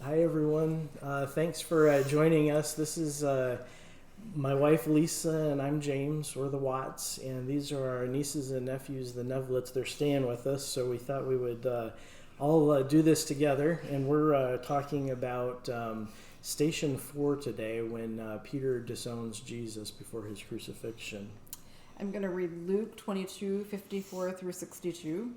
Hi, everyone. Thanks for joining us. This is my wife, Lisa, and I'm James. We're the Watts, and these are our nieces and nephews, the Nevlets. They're staying with us, so we thought we would all do this together. And we're talking about Station 4 today, when Peter disowns Jesus before his crucifixion. I'm going to read Luke 22:54 through 62.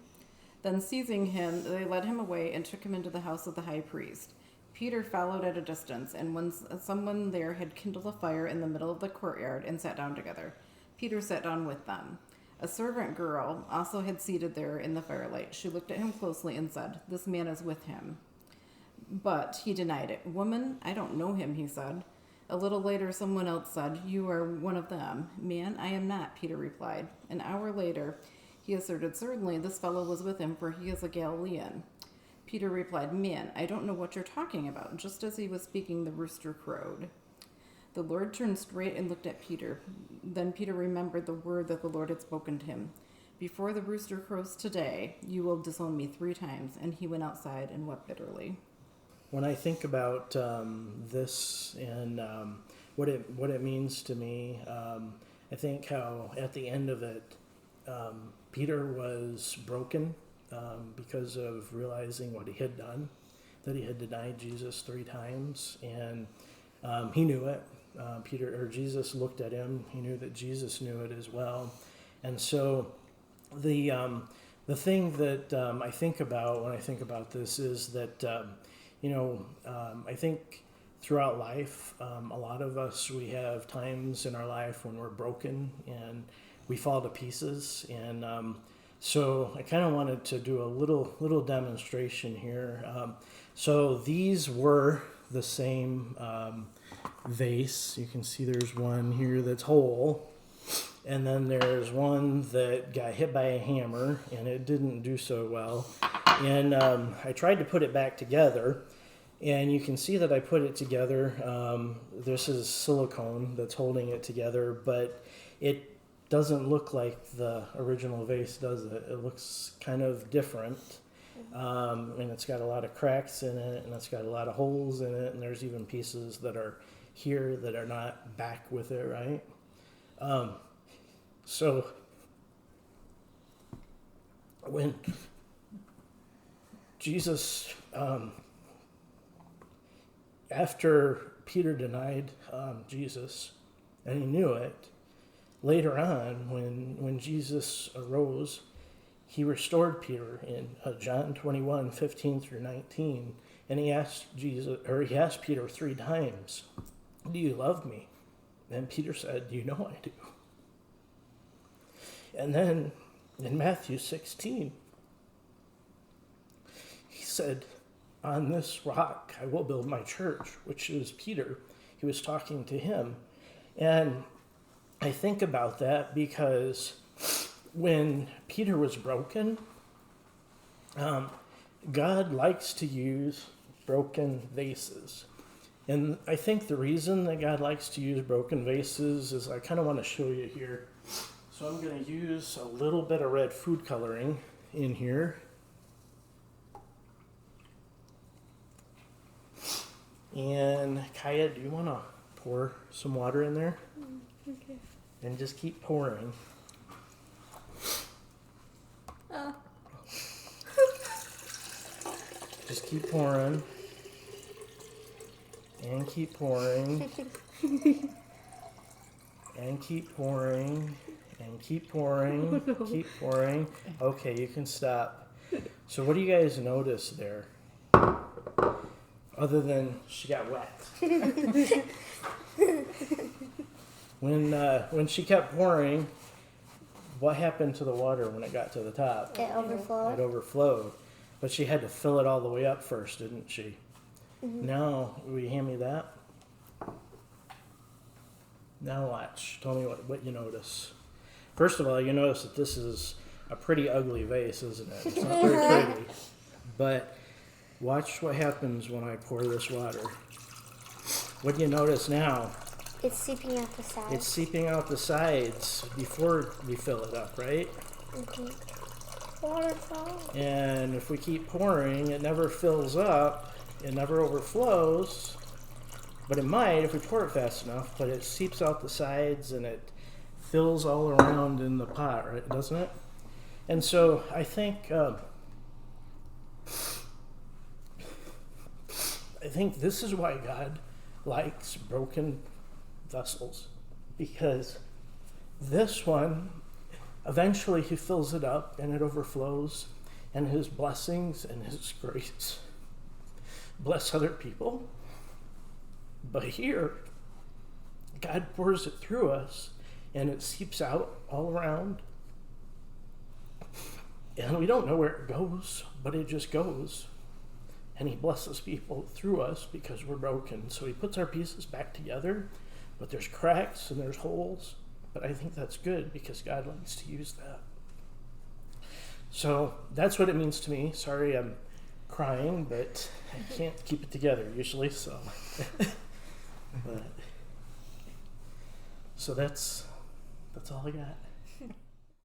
Then seizing him, they led him away and took him into the house of the high priest. Peter followed at a distance, and when someone there had kindled a fire in the middle of the courtyard and sat down together, Peter sat down with them. A servant girl also had seated there in the firelight. She looked at him closely and said, "This man is with him." But he denied it. "Woman, I don't know him," he said. A little later, someone else said, "You are one of them." "Man, I am not," Peter replied. An hour later, he asserted, "Certainly this fellow was with him, for he is a Galilean." Peter replied, "Man, I don't know what you're talking about." Just as he was speaking, the rooster crowed. The Lord turned straight and looked at Peter. Then Peter remembered the word that the Lord had spoken to him. "Before the rooster crows today, you will disown me 3 times." And he went outside and wept bitterly. When I think about this and what it means to me, I think how at the end of it, Peter was broken because of realizing what he had done, that he had denied Jesus 3 times, and he knew it. Jesus looked at him. He knew that Jesus knew it as well, and so the thing that I think about when I think about this is that I think throughout life, a lot of us, we have times in our life when we're broken and we fall to pieces, and so I kind of wanted to do a little demonstration here. So these were the same vase. You can see there's one here that's whole, and then there's one that got hit by a hammer and it didn't do so well. And I tried to put it back together, and you can see that I put it together. This is silicone that's holding it together, but it doesn't look like the original vase, does it? It looks kind of different, and it's got a lot of cracks in it, and it's got a lot of holes in it, and there's even pieces that are here that are not back with it, right? So when Jesus, after Peter denied Jesus, and he knew it, later on, when Jesus arose, he restored Peter in John 21:15 through 19, and he asked Peter 3 times, "Do you love me?" And Peter said, "You know I do." And then in Matthew 16, he said, "On this rock I will build my church," which is Peter. He was talking to him. And I think about that because when Peter was broken, God likes to use broken vases. And I think the reason that God likes to use broken vases is I kind of want to show you here. So I'm going to use a little bit of red food coloring in here. And Kaya, do you want to pour some water in there? Okay. And just keep pouring. Just keep pouring. And keep pouring. And keep pouring. And keep pouring. Keep pouring. Okay, you can stop. So what do you guys notice there? Other than she got wet. When she kept pouring, what happened to the water when it got to the top? It overflowed. It overflowed. But she had to fill it all the way up first, didn't she? Mm-hmm. Now, will you hand me that? Now watch. Tell me what you notice. First of all, you notice that this is a pretty ugly vase, isn't it? It's not very pretty. But watch what happens when I pour this water. What do you notice now? It's seeping out the sides. It's seeping out the sides before we fill it up, right? Mm-hmm. Waterfall. And if we keep pouring, it never fills up, it never overflows, but it might if we pour it fast enough, but it seeps out the sides and it fills all around in the pot, right? Doesn't it? And so I think this is why God likes broken vessels, because this one, eventually he fills it up and it overflows, and his blessings and his grace bless other people. But here, God pours it through us and it seeps out all around. And we don't know where it goes, but it just goes. And he blesses people through us because we're broken. So he puts our pieces back together, but there's cracks and there's holes. But I think that's good because God likes to use that. So that's what it means to me. Sorry, I'm crying, but I can't keep it together usually. So, so that's all I got.